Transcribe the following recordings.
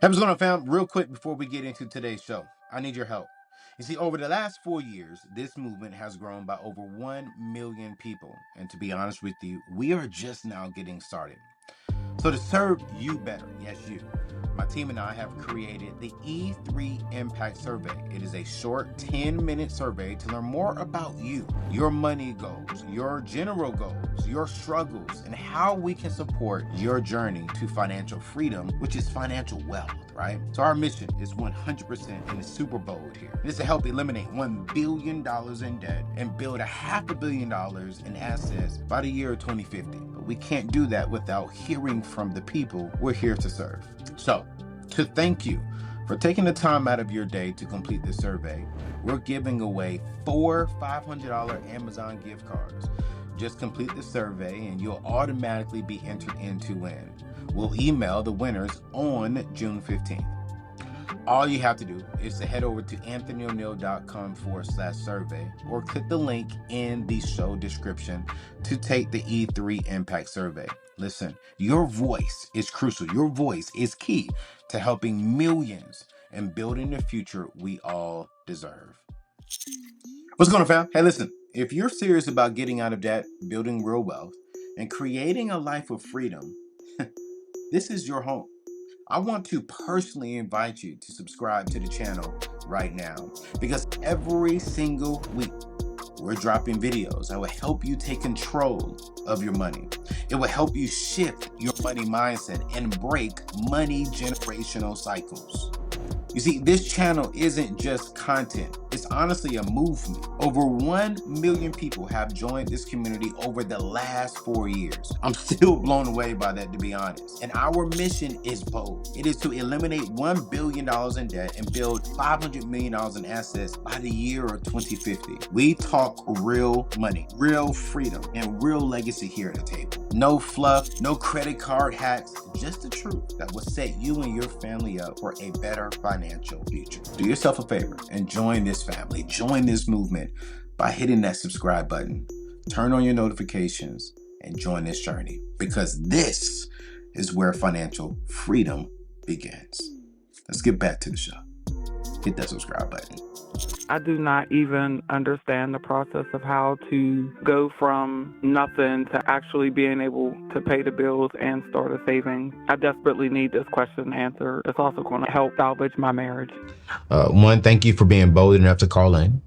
Hey, what's going on, fam? Real quick before we get into today's show, I need your help. You see, over the last 4 years, this movement has grown by over 1 million people. And to be honest with you, we are just now getting started. So to serve you better, yes, you, my team and I have created the E3 Impact Survey. It is a short 10-minute survey to learn more about you, your money goals, your general goals, your struggles, and how we can support your journey to financial freedom, which is financial wealth, right? So our mission is 100% and it's super bold here. It is to help eliminate $1 billion in debt and build $500 million in assets by the year 2050. But we can't do that without hearing from the people we're here to serve. So, to thank you for taking the time out of your day to complete this survey, we're giving away 4 $500 Amazon gift cards. Just complete the survey and you'll automatically be entered in to win. We'll email the winners on June 15th. All you have to do is to head over to anthonyoneal.com/survey or click the link in the show description to take the E3 Impact Survey. Listen, your voice is crucial. Your voice is key to helping millions and building the future we all deserve. What's going on, fam? Hey, listen, if you're serious about getting out of debt, building real wealth, and creating a life of freedom, this is your home. I want to personally invite you to subscribe to the channel right now because every single week we're dropping videos that will help you take control of your money. It will help you shift your money mindset and break money generational cycles. You see, this channel isn't just content. It's honestly a movement. Over 1 million people have joined this community over the last 4 years. I'm still blown away by that, to be honest. And our mission is bold. It is to eliminate $1 billion in debt and build $500 million in assets by the year of 2050. We talk real money, real freedom, and real legacy here at the table. No fluff, no credit card hacks, just the truth that will set you and your family up for a better financial future. Do yourself a favor and join this family, join this movement by hitting that subscribe button. Turn on your notifications and join this journey because this is where financial freedom begins. Let's get back to the show. Hit that subscribe button. I do not even understand the process of how to go from nothing to actually being able to pay the bills and start a savings. I desperately need this question answered. It's also going to help salvage my marriage. One, thank you for being bold enough to call in.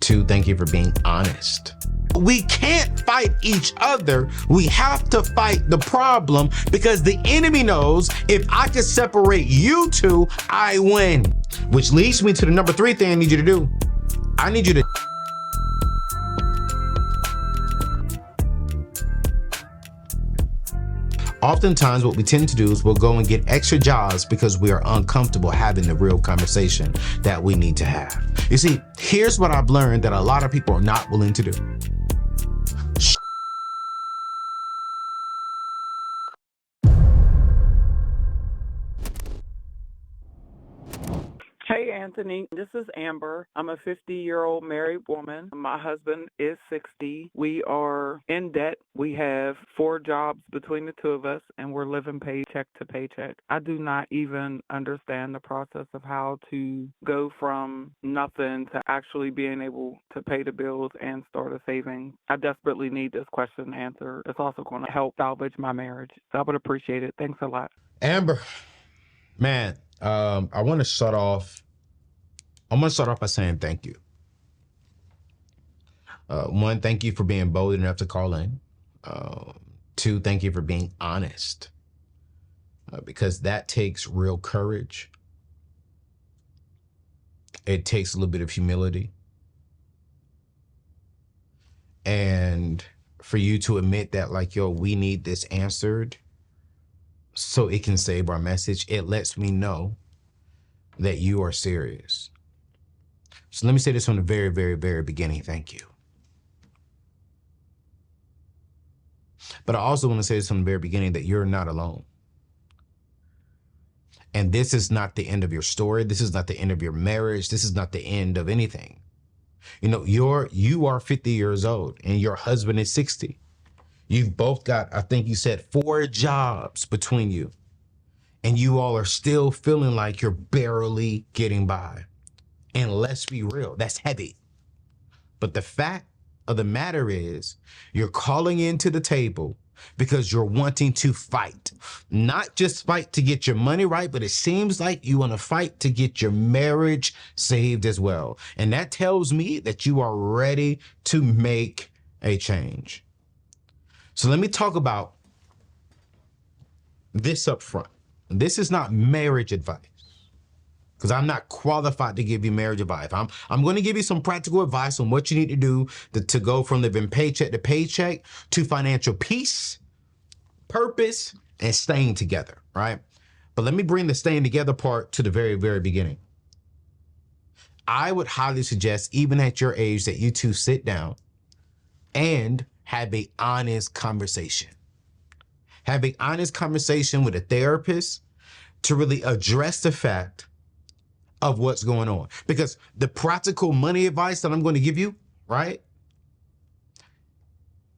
Two, thank you for being honest. We can't fight each other. We have to fight the problem because the enemy knows if I can separate you two, I win. Which leads me to the number 3 thing I need you to do. I need you to oftentimes what we tend to do is we'll go and get extra jobs because we are uncomfortable having the real conversation that we need to have. You see, here's what I've learned that a lot of people are not willing to do. Hey, Anthony, this is Amber. I'm a 50-year-old married woman. My husband is 60. We are in debt. We have 4 jobs between the 2 of us, and we're living paycheck to paycheck. I do not even understand the process of how to go from nothing to actually being able to pay the bills and start a savings. I desperately need this question answered. It's also going to help salvage my marriage. So I would appreciate it. Thanks a lot. Amber, man, I want to start off by saying thank you. One, thank you for being bold enough to call in. Two, thank you for being honest, because that takes real courage. It takes a little bit of humility. And for you to admit that, like, yo, we need this answered so it can save our message, it lets me know that you are serious. So let me say this from the very, very, very beginning. Thank you. But I also want to say this from the very beginning that you're not alone. And this is not the end of your story. This is not the end of your marriage. This is not the end of anything. You know, you are 50 years old and your husband is 60. You've both got, I think you said, 4 jobs between you. and you all are still feeling like you're barely getting by. And let's be real, that's heavy. But the fact of the matter is, you're calling into the table because you're wanting to fight. Not just fight to get your money right, but it seems like you want to fight to get your marriage saved as well. And that tells me that you are ready to make a change. So let me talk about this up front. This is not marriage advice, because I'm not qualified to give you marriage advice. I'm going to give you some practical advice on what you need to do to go from living paycheck to paycheck to financial peace, purpose, and staying together, right? But let me bring the staying together part to the very, very beginning. I would highly suggest, even at your age, that you two sit down and have an honest conversation. Have an honest conversation with a therapist to really address the fact of what's going on. Because the practical money advice that I'm going to give you, right?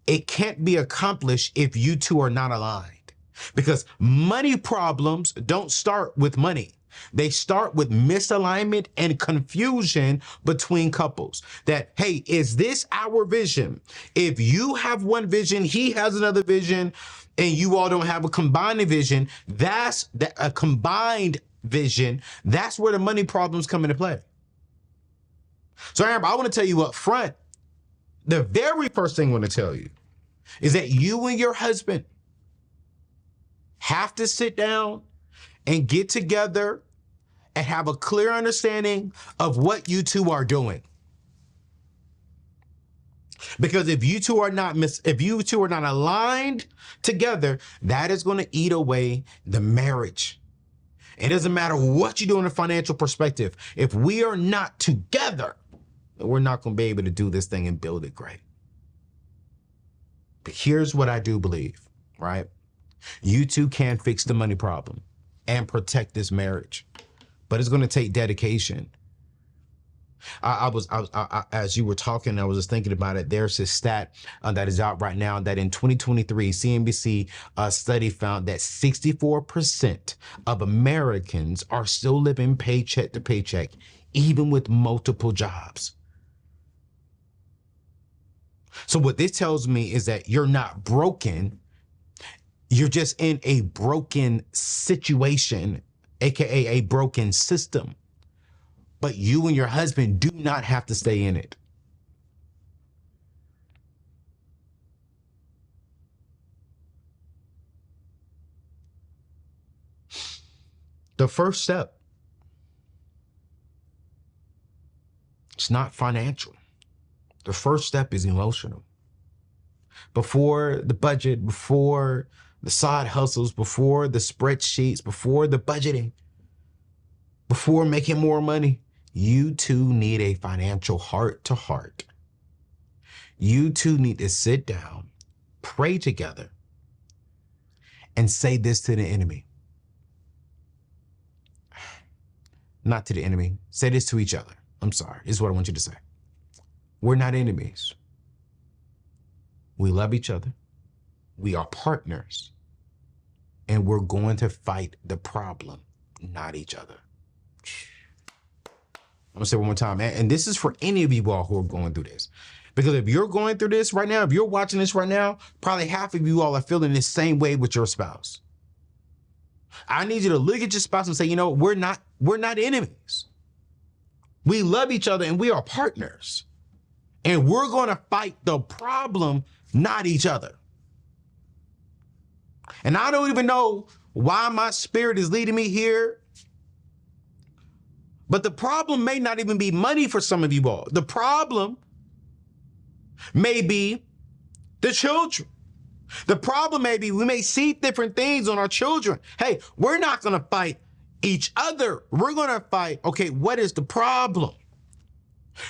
It can't be accomplished if you two are not aligned. Because money problems don't start with money. They start with misalignment and confusion between couples. That, hey, is this our vision? If you have one vision, he has another vision, and you all don't have a combined vision, that's a combined vision. That's where the money problems come into play. So Amber, I want to tell you up front, the very first thing I want to tell you is that you and your husband have to sit down and get together and have a clear understanding of what you two are doing. Because if you two are not aligned together, that is going to eat away the marriage. It doesn't matter what you do in a financial perspective. If we are not together, we're not going to be able to do this thing and build it great. But here's what I do believe, right? You two can fix the money problem and protect this marriage, but it's going to take dedication. As you were talking, I was just thinking about it. There's this stat that is out right now that in 2023, CNBC study found that 64% of Americans are still living paycheck to paycheck, even with multiple jobs. So what this tells me is that you're not broken. You're just in a broken situation, aka a broken system. But you and your husband do not have to stay in it. The first step, it's not financial. The first step is emotional. Before the budget, before the side hustles, before the spreadsheets, before the budgeting, before making more money, you two need a financial heart-to-heart. You two need to sit down, pray together, and say this to the enemy. Not to the enemy. Say this to each other. I'm sorry. This is what I want you to say. We're not enemies. We love each other. We are partners. And we're going to fight the problem, not each other. I'm gonna say it one more time, man. And this is for any of you all who are going through this. Because if you're going through this right now, if you're watching this right now, probably half of you all are feeling the same way with your spouse. I need you to look at your spouse and say, you know, we're not enemies. We love each other and we are partners. And we're going to fight the problem, not each other. And I don't even know why my spirit is leading me here. But the problem may not even be money for some of you all. The problem may be the children. The problem may be we may see different things on our children. Hey, we're not going to fight each other. We're going to fight, okay, what is the problem?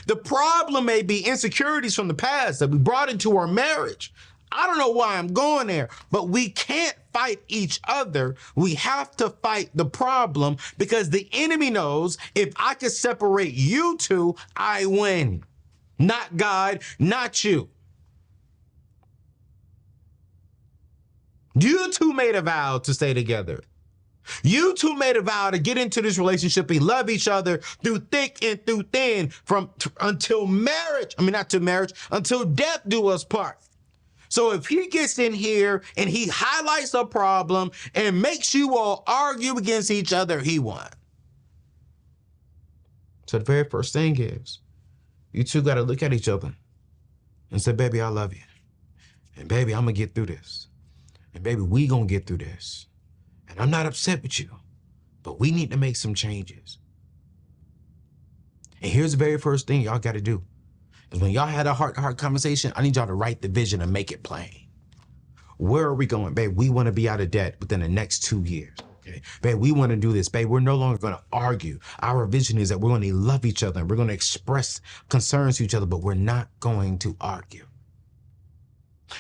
The problem may be insecurities from the past that we brought into our marriage. I don't know why I'm going there, but we can't fight each other. We have to fight the problem because the enemy knows if I can separate you two, I win. Not God, not you. You two made a vow to stay together. You two made a vow to get into this relationship and love each other through thick and through thin until marriage. I mean, not to marriage, until death do us part. So if he gets in here and he highlights a problem and makes you all argue against each other, he won. So the very first thing is, you two got to look at each other and say, baby, I love you. And baby, I'm going to get through this. And baby, we going to get through this. And I'm not upset with you, but we need to make some changes. And here's the very first thing y'all got to do. Is when y'all had a heart-to-heart conversation, I need y'all to write the vision and make it plain. Where are we going? Babe, we want to be out of debt within the next 2 years. Okay? Babe, we want to do this. Babe, we're no longer going to argue. Our vision is that we're going to love each other and we're going to express concerns to each other, but we're not going to argue.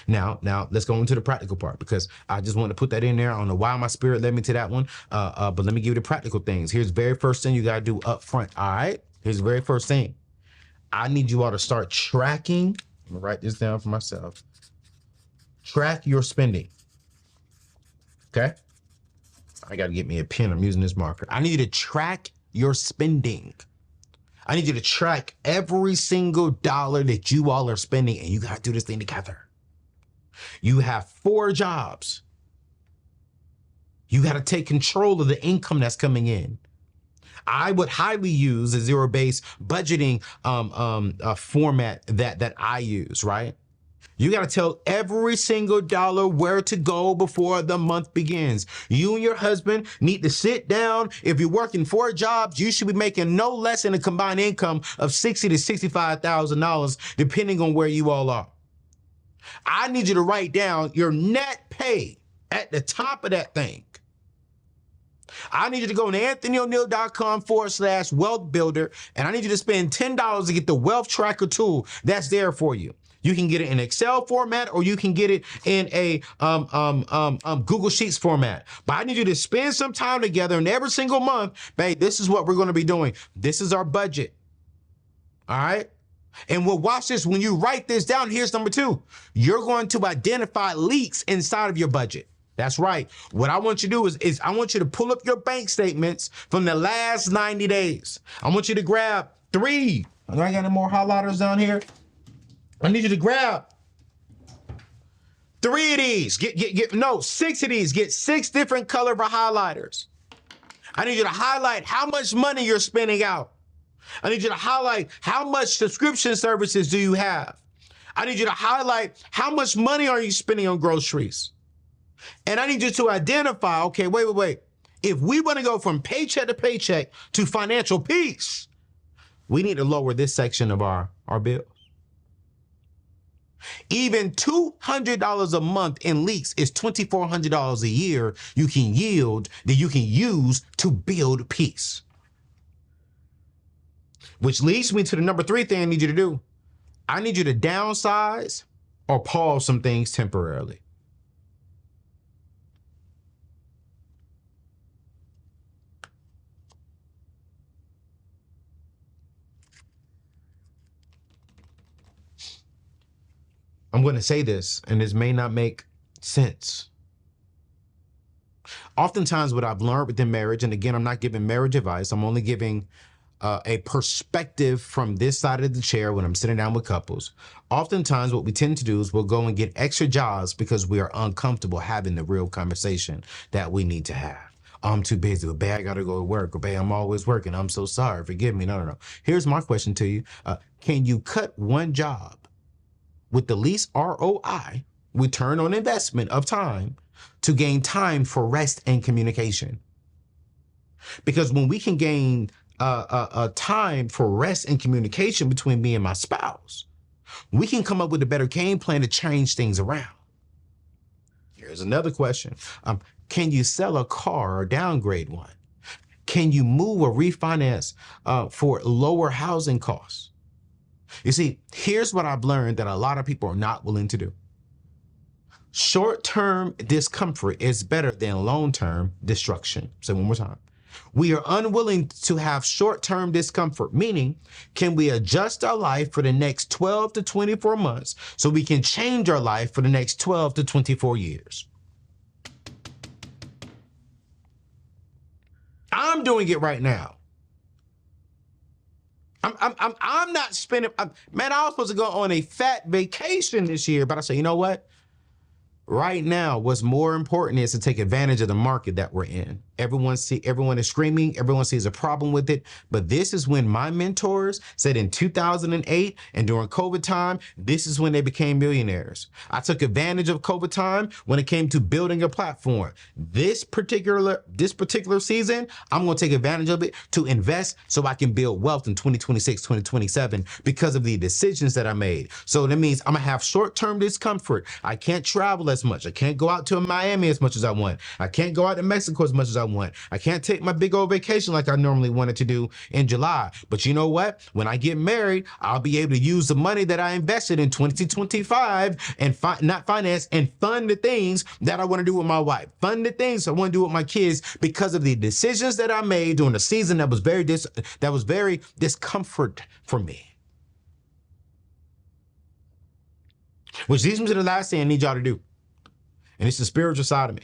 Now, let's go into the practical part, because I just want to put that in there. I don't know why my spirit led me to that one, but let me give you the practical things. Here's the very first thing you got to do up front, all right? Here's the very first thing. I need you all to start tracking. I'm going to write this down for myself. Track your spending, okay? I got to get me a pen. I'm using this marker. I need you to track your spending. I need you to track every single dollar that you all are spending, and you got to do this thing together. You have 4 jobs. You got to take control of the income that's coming in. I would highly use a zero-based budgeting format that I use, right? You got to tell every single dollar where to go before the month begins. You and your husband need to sit down. If you're working 4 jobs, you should be making no less than a combined income of $60,000 to $65,000, depending on where you all are. I need you to write down your net pay at the top of that thing. I need you to go to anthonyoneal.com/wealth builder, and I need you to spend $10 to get the wealth tracker tool that's there for you. You can get it in Excel format, or you can get it in a Google Sheets format. But I need you to spend some time together, and every single month, babe, this is what we're going to be doing. This is our budget. All right? And we'll watch this. When you write this down, here's number 2. You're going to identify leaks inside of your budget. That's right. What I want you to do is I want you to pull up your bank statements from the last 90 days. I want you to grab 3. Do I got any more highlighters down here? I need you to grab 3 of these. 6 of these. Get 6 different color highlighters. I need you to highlight how much money you're spending out. I need you to highlight how much subscription services do you have. I need you to highlight how much money are you spending on groceries. And I need you to identify, okay, wait. If we want to go from paycheck to paycheck to financial peace, we need to lower this section of our bills. Even $200 a month in leaks is $2,400 a year you can yield that you can use to build peace. Which leads me to the number 3 thing I need you to do. I need you to downsize or pause some things temporarily. I'm going to say this, and this may not make sense. Oftentimes what I've learned within marriage, and again, I'm not giving marriage advice, I'm only giving a perspective from this side of the chair when I'm sitting down with couples. Oftentimes what we tend to do is we'll go and get extra jobs because we are uncomfortable having the real conversation that we need to have. I'm too busy. Well, babe, I got to go to work. Or, babe, I'm always working. I'm so sorry. Forgive me. No. Here's my question to you. Can you cut one job with the least ROI, return on investment of time, to gain time for rest and communication? Because when we can gain a time for rest and communication between me and my spouse, we can come up with a better game plan to change things around. Here's another question. Can you sell a car or downgrade one? Can you move or refinance for lower housing costs? You see, here's what I've learned that a lot of people are not willing to do. Short-term discomfort is better than long-term destruction. Say one more time. We are unwilling to have short-term discomfort, meaning, can we adjust our life for the next 12 to 24 months so we can change our life for the next 12 to 24 years? I'm doing it right now. I'm not spending, man, I was supposed to go on a fat vacation this year, but I said, you know what? Right now, what's more important is to take advantage of the market that we're in. Everyone is screaming, everyone sees a problem with it. But this is when my mentors said in 2008 and during COVID time, this is when they became millionaires. I took advantage of COVID time when it came to building a platform. This particular season, I'm going to take advantage of it to invest so I can build wealth in 2026, 2027 because of the decisions that I made. So that means I'm going to have short-term discomfort. I can't travel as much. I can't go out to Miami as much as I want. I can't go out to Mexico as much as I want. I can't take my big old vacation like I normally wanted to do in July. But you know what? When I get married, I'll be able to use the money that I invested in 2025 and not finance and fund the things that I want to do with my wife. Fund the things I want to do with my kids because of the decisions that I made during a season that was very discomfort for me. Which leads me to the last thing I need y'all to do. And it's the spiritual side of me.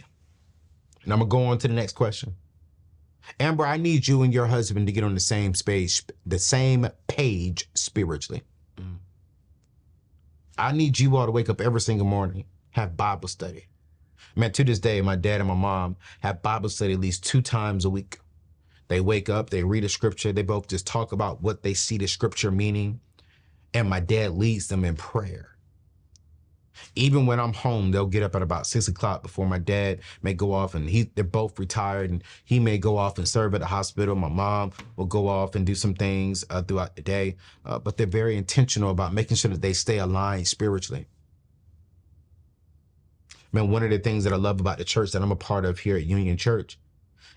And I'm going to go on to the next question. Amber, I need you and your husband to get on the same page spiritually. I need you all to wake up every single morning, have Bible study. Man, to this day, my dad and my mom have Bible study at least 2 times a week. They wake up, they read a scripture, they both just talk about what they see the scripture meaning, and my dad leads them in prayer. Even when I'm home, they'll get up at about 6 o'clock before my dad may go off, and they're both retired, and he may go off and serve at the hospital. My mom will go off and do some things throughout the day, but they're very intentional about making sure that they stay aligned spiritually. Man, one of the things that I love about the church that I'm a part of here at Union Church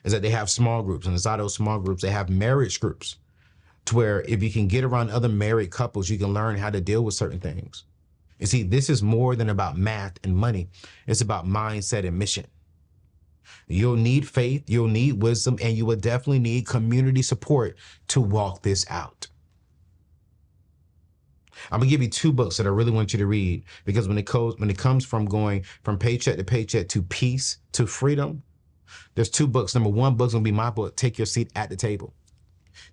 is that they have small groups, and inside those small groups, they have marriage groups to where if you can get around other married couples, you can learn how to deal with certain things. You see, this is more than about math and money. It's about mindset and mission. You'll need faith, you'll need wisdom, and you will definitely need community support to walk this out. I'm gonna give you 2 books that I really want you to read, because when it comes from going from paycheck to paycheck to peace to freedom, there's 2 books. Number 1 book's gonna be my book, Take Your Seat at the Table.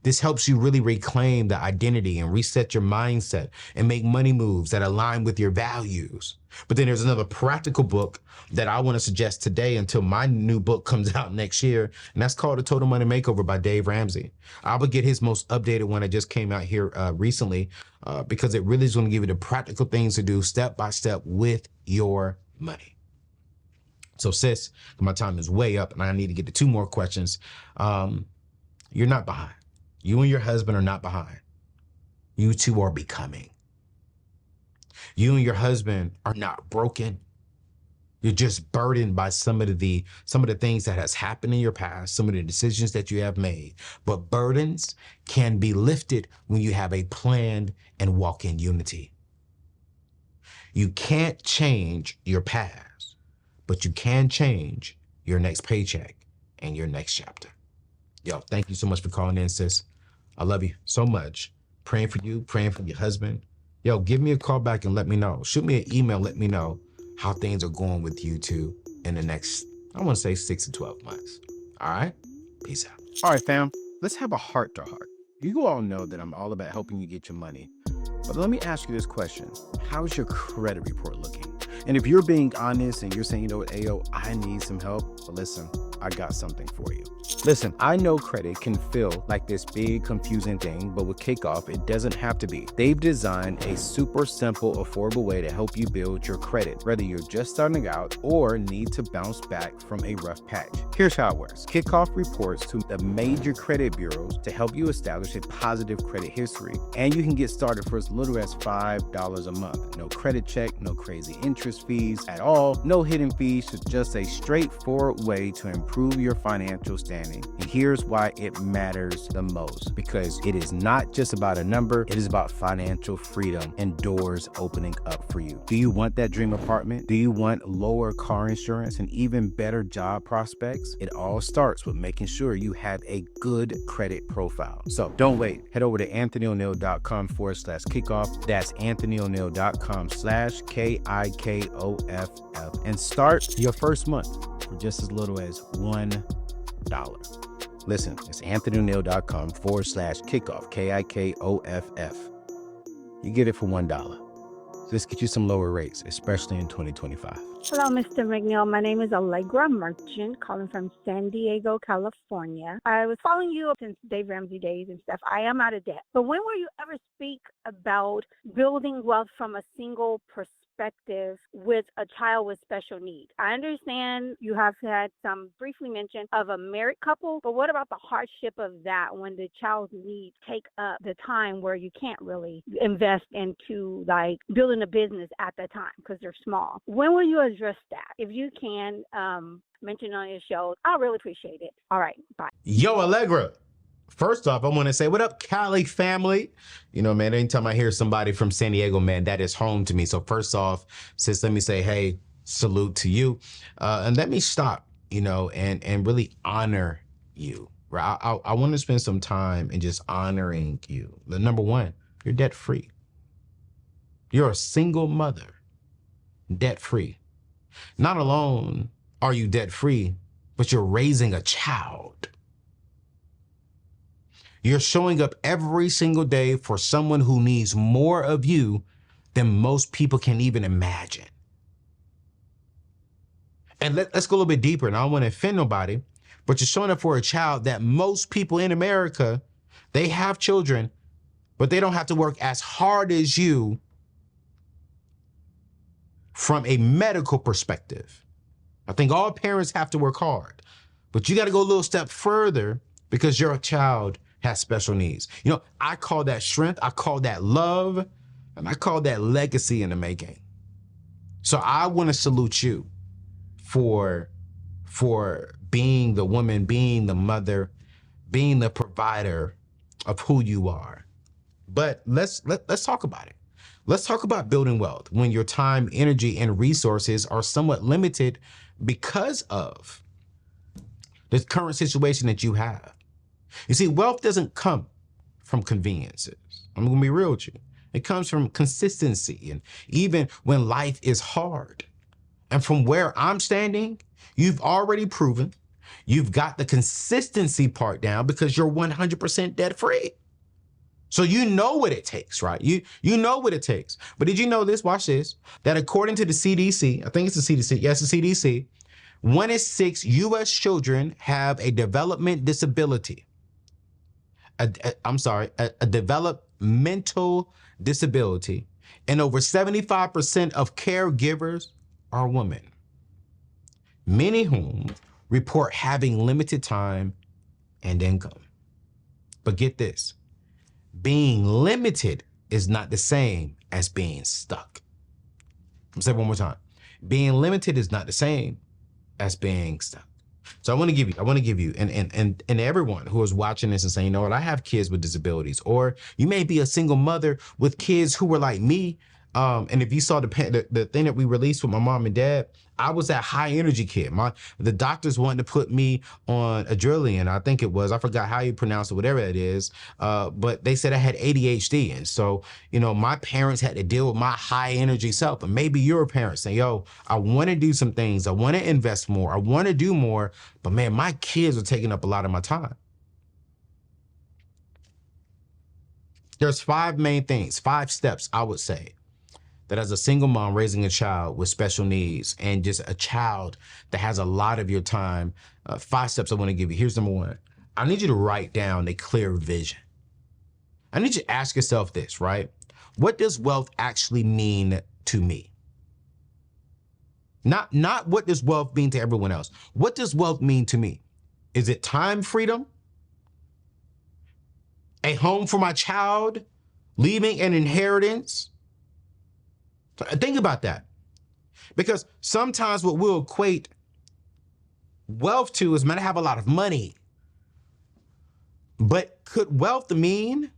This helps you really reclaim the identity and reset your mindset and make money moves that align with your values. But then there's another practical book that I want to suggest today until my new book comes out next year, and that's called The Total Money Makeover by Dave Ramsey. I will get his most updated one that just came out here recently because it really is going to give you the practical things to do step by step with your money. So sis, my time is way up and I need to get to 2 more questions. You're not behind. You and your husband are not behind. You 2 are becoming. You and your husband are not broken. You're just burdened by some of the things that has happened in your past, some of the decisions that you have made. But burdens can be lifted when you have a plan and walk in unity. You can't change your past, but you can change your next paycheck and your next chapter. Yo, thank you so much for calling in, sis. I love you so much. Praying for you, praying for your husband. Yo, give me a call back and let me know. Shoot me an email, let me know how things are going with you 2 in the next, I want to say 6 to 12 months. All right? Peace out. All right, fam. Let's have a heart-to-heart. You all know that I'm all about helping you get your money. But let me ask you this question. How's your credit report looking? And if you're being honest and you're saying, you know what, Ayo, I need some help, well, listen, I got something for you. Listen, I know credit can feel like this big confusing thing, but with Kickoff, it doesn't have to be. They've designed a super simple, affordable way to help you build your credit, whether you're just starting out or need to bounce back from a rough patch. Here's how it works. Kickoff reports to the major credit bureaus to help you establish a positive credit history, and you can get started for as little as $5 a month. No credit check, no crazy interest fees at all, no hidden fees, just a straightforward way to improve your financial standing. And here's why it matters the most, because it is not just about a number, it is about financial freedom and doors opening up for you. Do you want that dream apartment? Do you want lower car insurance and even better job prospects? It all starts with making sure you have a good credit profile. So don't wait. Head over to anthonyoneal.com/kickoff. That's anthonyoneal.com/KIKOFF and start your first month for just as little as $1. Listen, it's anthonyoneal.com/kickoff, KIKOFF. You get it for $1. Let's get you some lower rates, especially in 2025. Hello, Mr. McNeil. My name is Allegra Merchant, calling from San Diego, California. I was following you up since Dave Ramsey days and stuff. I am out of debt. But when will you ever speak about building wealth from a single perspective with a child with special needs? I understand you have had some briefly mention of a married couple, but what about the hardship of that when the child's needs take up the time where you can't really invest into like building a business at the time because they're small? When will you address that? If you can mention on your show, I'll really appreciate it. All right, bye. Yo, Allegra. First off, I want to say, what up, Cali family? You know, man, anytime I hear somebody from San Diego, man, that is home to me. So first off, sis, let me say, hey, salute to you. And let me stop, you know, and really honor you. Right? I want to spend some time in just honoring you. The number one, you're debt free. You're a single mother, debt free. Not alone are you debt free, but you're raising a child. You're showing up every single day for someone who needs more of you than most people can even imagine. And let's go a little bit deeper, and I don't want to offend nobody, but you're showing up for a child that most people in America, they have children, but they don't have to work as hard as you from a medical perspective. I think all parents have to work hard, but you got to go a little step further because your child has special needs. You know, I call that strength, I call that love, and I call that legacy in the making. So I want to salute you for being the woman, being the mother, being the provider of who you are. But let's talk about it. Let's talk about building wealth when your time, energy, and resources are somewhat limited because of the current situation that you have. You see, wealth doesn't come from conveniences. I'm going to be real with you. It comes from consistency, and even when life is hard. And from where I'm standing, you've already proven you've got the consistency part down because you're 100% debt free. So you know what it takes, right? You know what it takes. But did you know this? Watch this. That according to the CDC, I think it's the CDC. Yes, the CDC. 1 in 6 U.S. children have a development disability. A developmental disability, and over 75% of caregivers are women, many whom report having limited time and income. But get this, being limited is not the same as being stuck. I'm saying it one more time. Being limited is not the same as being stuck. So I want to give you, and everyone who is watching this and saying, you know what, I have kids with disabilities, or you may be a single mother with kids who were like me. And if you saw the thing that we released with my mom and dad, I was that high energy kid. The doctors wanted to put me on adrenaline. I think it was, I forgot how you pronounce it, whatever it is. But they said I had ADHD. And so, you know, my parents had to deal with my high energy self. And maybe you're a parent saying, yo, I want to do some things. I want to invest more. I want to do more. But man, my kids are taking up a lot of my time. There's 5 main things, 5 steps, I would say, that as a single mom raising a child with special needs and just a child that has a lot of your time, 5 steps I want to give you. Here's number 1. I need you to write down a clear vision. I need you to ask yourself this, right? What does wealth actually mean to me? Not what does wealth mean to everyone else. What does wealth mean to me? Is it time freedom? A home for my child? Leaving an inheritance? Think about that. Because sometimes what we'll equate wealth to is, man, I have a lot of money. But could wealth mean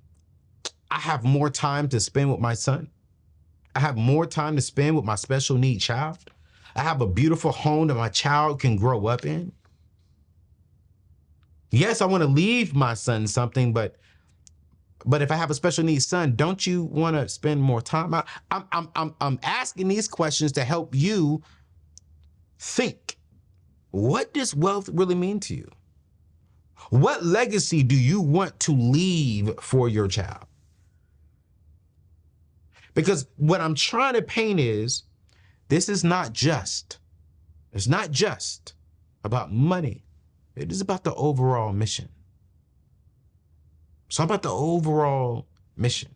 I have more time to spend with my son? I have more time to spend with my special need child? I have a beautiful home that my child can grow up in? Yes, I want to leave my son something, but if I have a special needs son, don't you want to spend more time? I'm asking these questions to help you think. What does wealth really mean to you? What legacy do you want to leave for your child? Because what I'm trying to paint is, this is not just, it's not just about money. It is about the overall mission. It's all about the overall mission.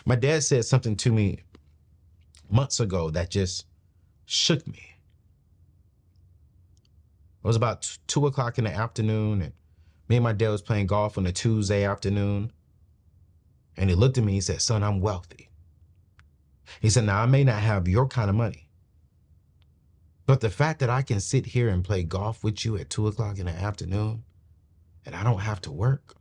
My dad said something to me months ago that just shook me. It was about 2 o'clock in the afternoon, and me and my dad was playing golf on a Tuesday afternoon. And he looked at me, he said, son, I'm wealthy. He said, now I may not have your kind of money, but the fact that I can sit here and play golf with you at 2 o'clock in the afternoon and I don't have to work,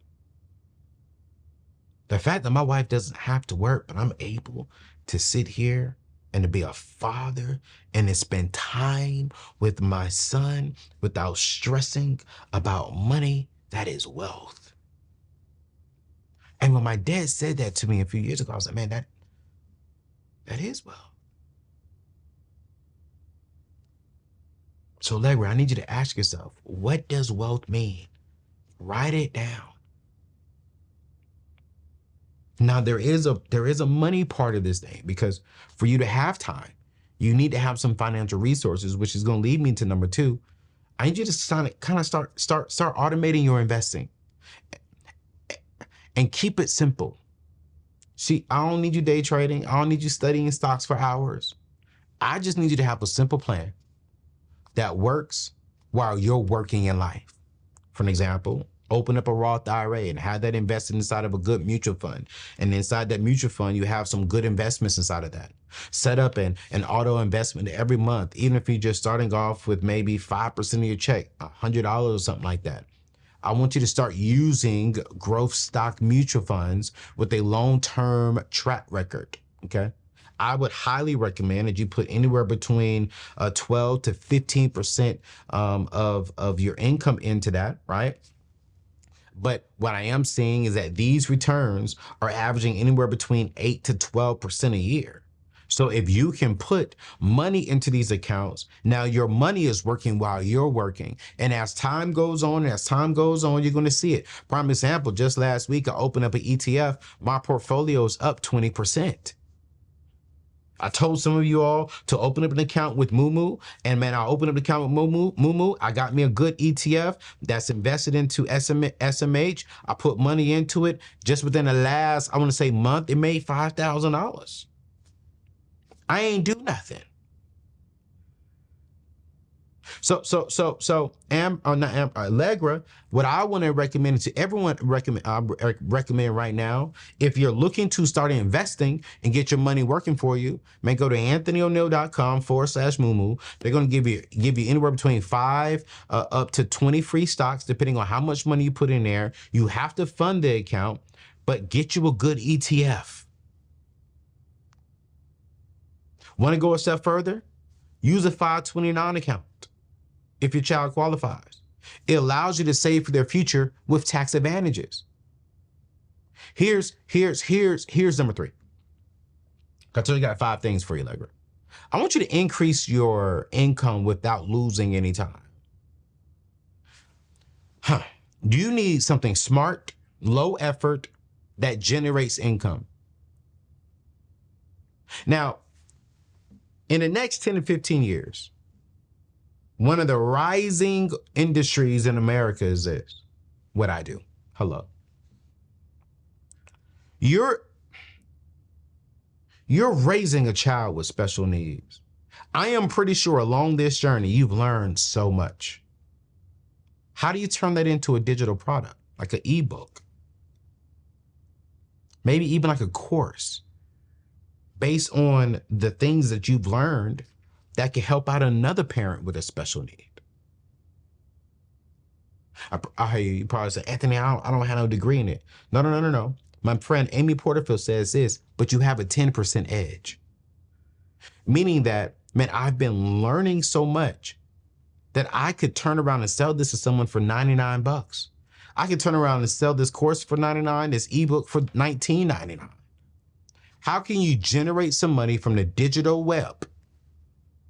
the fact that my wife doesn't have to work, but I'm able to sit here and to be a father and to spend time with my son without stressing about money, that is wealth. And when my dad said that to me a few years ago, I was like, man, that is wealth. So Allegra, I need you to ask yourself, what does wealth mean? Write it down. Now, there is a money part of this thing, because for you to have time, you need to have some financial resources, which is going to lead me to number 2. I need you to kind of start automating your investing and keep it simple. See, I don't need you day trading. I don't need you studying stocks for hours. I just need you to have a simple plan that works while you're working in life. For an example, open up a Roth IRA and have that invested inside of a good mutual fund. And inside that mutual fund, you have some good investments inside of that. Set up an auto investment every month, even if you're just starting off with maybe 5% of your check, $100 or something like that. I want you to start using growth stock mutual funds with a long-term track record, okay? I would highly recommend that you put anywhere between 12 to 15% of your income into that, right? But what I am seeing is that these returns are averaging anywhere between 8 to 12% a year. So if you can put money into these accounts, now your money is working while you're working. And as time goes on, you're going to see it. Prime example, just last week, I opened up an ETF. My portfolio is up 20%. I told some of you all to open up an account with Moomoo, and man, I opened up an account with Moomoo. I got me a good ETF that's invested into SMH. I put money into it. Just within the last, I want to say month, it made $5,000. I ain't do nothing. Allegra, what I want to recommend to everyone, recommend right now, if you're looking to start investing and get your money working for you, man, go to anthonyoneal.com/Moomoo. They're going to give you anywhere between 5 up to 20 free stocks, depending on how much money you put in there. You have to fund the account, but get you a good ETF. Want to go a step further? Use a 529 account if your child qualifies. It allows you to save for their future with tax advantages. Here's number 3. I told you I got 5 things for you, Allegra. I want you to increase your income without losing any time. Do you need something smart, low effort, that generates income? Now, in the next 10 to 15 years, one of the rising industries in America is this, what I do. Hello. You're raising a child with special needs. I am pretty sure along this journey, you've learned so much. How do you turn that into a digital product, like an ebook? Maybe even like a course based on the things that you've learned that can help out another parent with a special need. I hear you probably say, Anthony, I don't have no degree in it. No. My friend Amy Porterfield says this, but you have a 10% edge. Meaning that, man, I've been learning so much that I could turn around and sell this to someone for $99. I could turn around and sell this course for $99, this ebook for $19.99. How can you generate some money from the digital web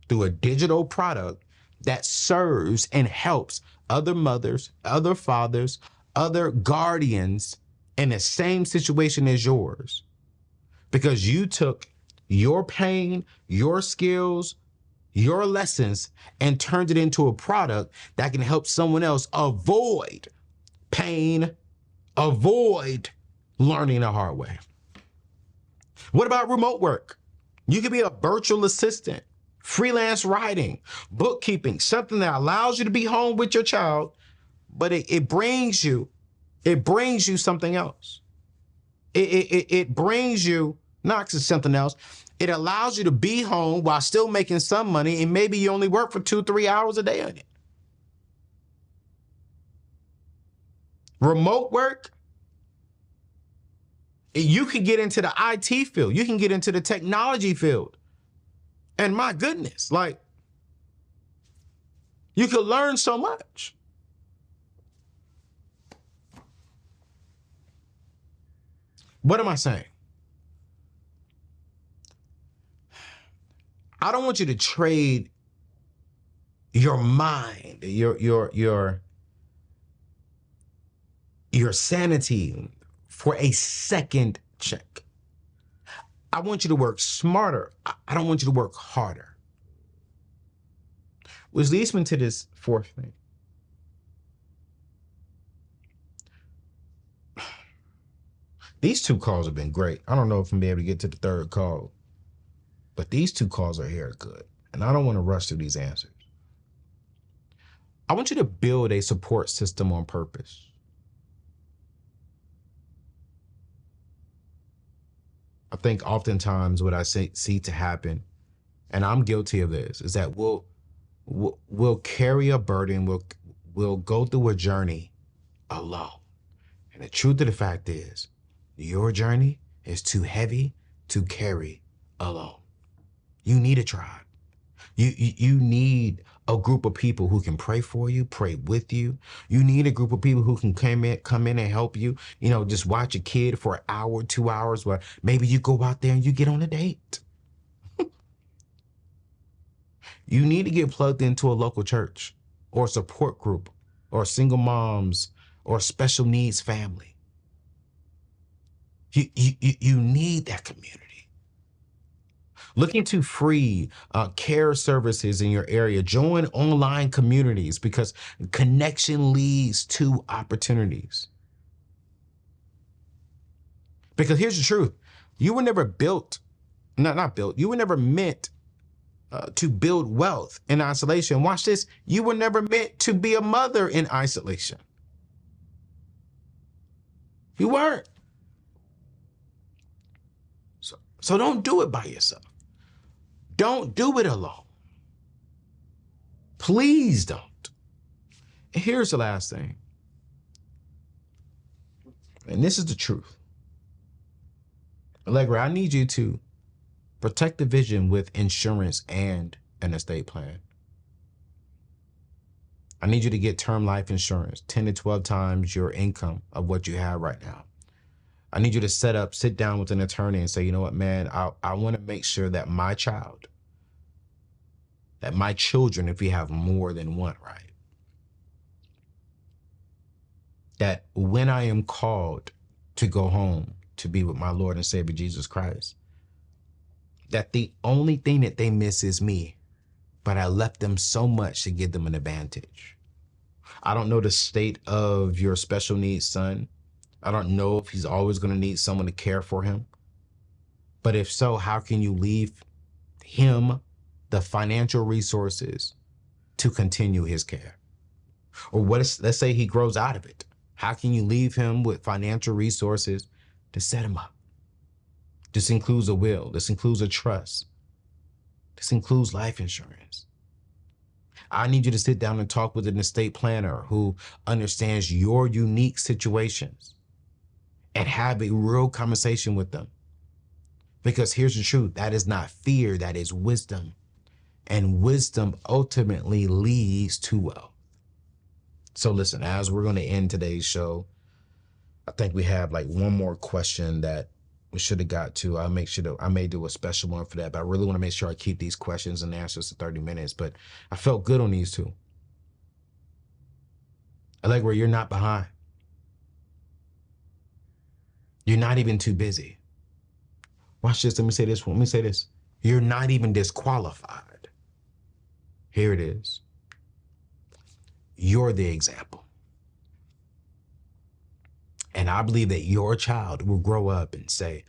through a digital product that serves and helps other mothers, other fathers, other guardians in the same situation as yours. Because you took your pain, your skills, your lessons, and turned it into a product that can help someone else avoid pain, avoid learning the hard way. What about remote work? You could be a virtual assistant, freelance writing, bookkeeping, something that allows you to be home with your child, but it brings you something else. It brings you not just something else. It allows you to be home while still making some money, and maybe you only work for 2-3 hours a day on it. Remote work, you can get into the IT field. You can get into the technology field. And my goodness, like, you can learn so much. What am I saying? I don't want you to trade your mind, your sanity for a second check. I want you to work smarter. I don't want you to work harder. Which leads me to this fourth thing. These 2 calls have been great. I don't know if I'm able to get to the 3rd call, but these 2 calls are here good. And I don't want to rush through these answers. I want you to build a support system on purpose. I think oftentimes what I see to happen, and I'm guilty of this, is that we'll carry a burden, we'll go through a journey alone. And the truth of the fact is, your journey is too heavy to carry alone. You need a tribe. You need a group of people who can pray for you, pray with you. You need a group of people who can come in and help you. You know, just watch a kid for an hour, 2 hours, where maybe you go out there and you get on a date. You need to get plugged into a local church or a support group or single moms or special needs family. You need that community. Look into free care services in your area. Join online communities, because connection leads to opportunities. Because here's the truth. You were never you were never meant to build wealth in isolation. Watch this. You were never meant to be a mother in isolation. You weren't. So don't do it by yourself. Don't do it alone. Please don't. And here's the last thing. And this is the truth. Allegra, I need you to protect the vision with insurance and an estate plan. I need you to get term life insurance, 10 to 12 times your income of what you have right now. I need you to sit down with an attorney and say, you know what, man, I want to make sure that my children, if you have more than one, right? That when I am called to go home to be with my Lord and Savior Jesus Christ, that the only thing that they miss is me, but I left them so much to give them an advantage. I don't know the state of your special needs son. I don't know if he's always going to need someone to care for him. But if so, how can you leave him the financial resources to continue his care? Or let's say he grows out of it. How can you leave him with financial resources to set him up? This includes a will. This includes a trust. This includes life insurance. I need you to sit down and talk with an estate planner who understands your unique situations and have a real conversation with them. Because here's the truth. That is not fear. That is wisdom. And wisdom ultimately leads to wealth. So listen, as we're going to end today's show, I think we have like one more question that we should have got to. I'll make sure that I may do a special one for that, but I really want to make sure I keep these questions and answers to 30 minutes. But I felt good on these two. Allegra, you're not behind. You're not even too busy. Watch this. Let me say this. Let me say this. You're not even disqualified. Here it is. You're the example. And I believe that your child will grow up and say,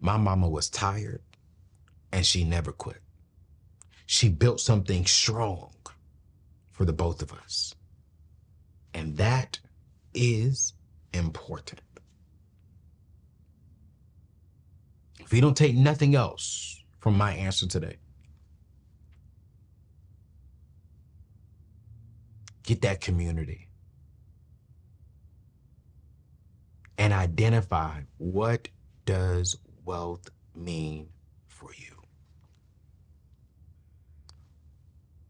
my mama was tired and she never quit. She built something strong for the both of us. And that is important. If you don't take nothing else from my answer today, get that community and identify, what does wealth mean for you?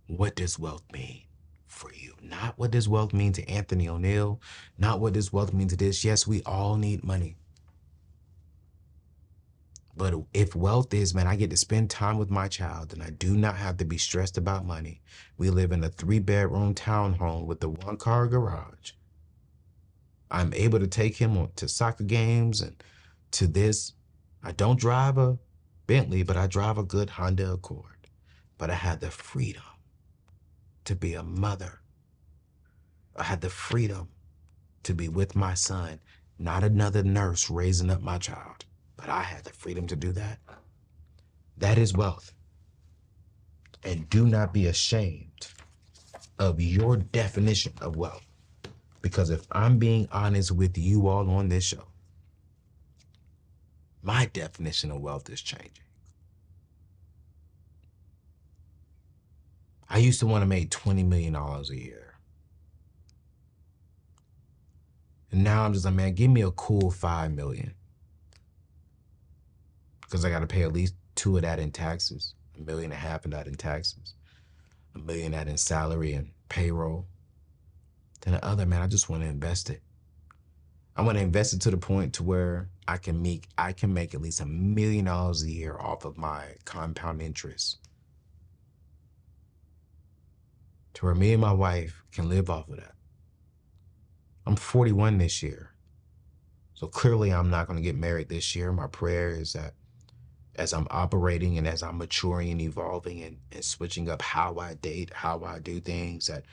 What does wealth mean for you? Not what does wealth mean to Anthony ONeal, not what does wealth mean to this. Yes, we all need money. But if wealth is, man, I get to spend time with my child and I do not have to be stressed about money. We live in a 3-bedroom townhome with a 1-car garage. I'm able to take him to soccer games and to this. I don't drive a Bentley, but I drive a good Honda Accord. But I had the freedom to be a mother. I had the freedom to be with my son, not another nurse raising up my child. But I had the freedom to do that. That is wealth. And do not be ashamed of your definition of wealth. Because if I'm being honest with you all on this show, my definition of wealth is changing. I used to want to make $20 million a year. And now I'm just like, man, give me a cool $5 million. Because I got to pay at least 2 of that in taxes, $1.5 million of that in taxes, $1 million of that in salary and payroll. Then the other, man, I just want to invest it. I want to invest it to the point to where I can make at least $1 million a year off of my compound interest. To where me and my wife can live off of that. I'm 41 this year. So clearly I'm not going to get married this year. My prayer is that as I'm operating and as I'm maturing and evolving and switching up how I date, how I do things, that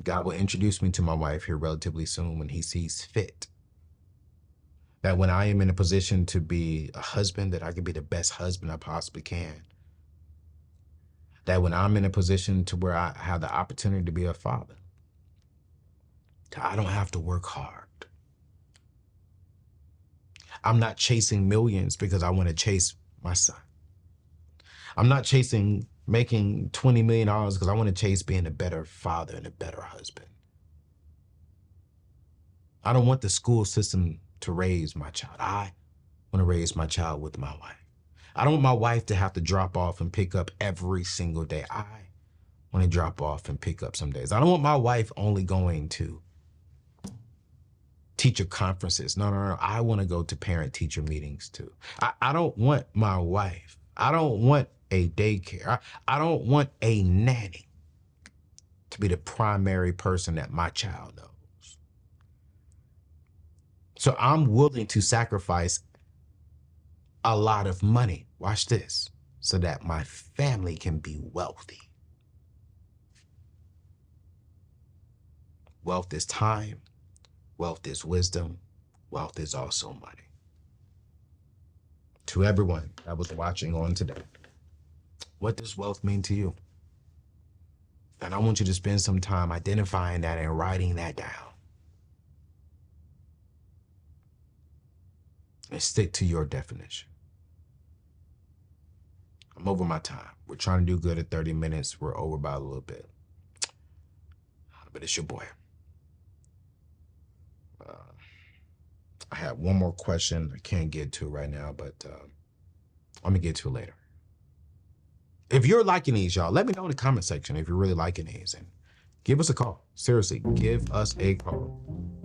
God will introduce me to my wife here relatively soon when he sees fit. That when I am in a position to be a husband, that I can be the best husband I possibly can. That when I'm in a position to where I have the opportunity to be a father, that I don't have to work hard. I'm not chasing millions because I want to chase my son. I'm not chasing making $20 million because I want to chase being a better father and a better husband. I don't want the school system to raise my child. I want to raise my child with my wife. I don't want my wife to have to drop off and pick up every single day. I want to drop off and pick up some days. I don't want my wife only going to teacher conferences. No. I want to go to parent-teacher meetings too. I don't want my wife. I don't want a daycare. I don't want a nanny to be the primary person that my child knows. So I'm willing to sacrifice a lot of money, watch this, so that my family can be wealthy. Wealth is time. Wealth is wisdom. Wealth is also money. To everyone that was watching on today, what does wealth mean to you? And I want you to spend some time identifying that and writing that down. And stick to your definition. I'm over my time. We're trying to do good at 30 minutes. We're over by a little bit. But it's your boy. I have one more question I can't get to right now, but I'm going to get to it later. If you're liking these, y'all, let me know in the comment section if you're really liking these. And give us a call. Seriously, give us a call.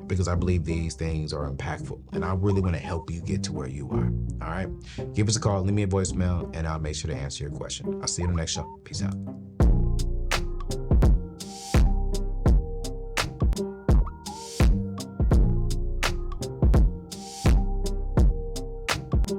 because I believe these things are impactful and I really want to help you get to where you are. All right. Give us a call, leave me a voicemail, and I'll make sure to answer your question. I'll see you in the next show. Peace out.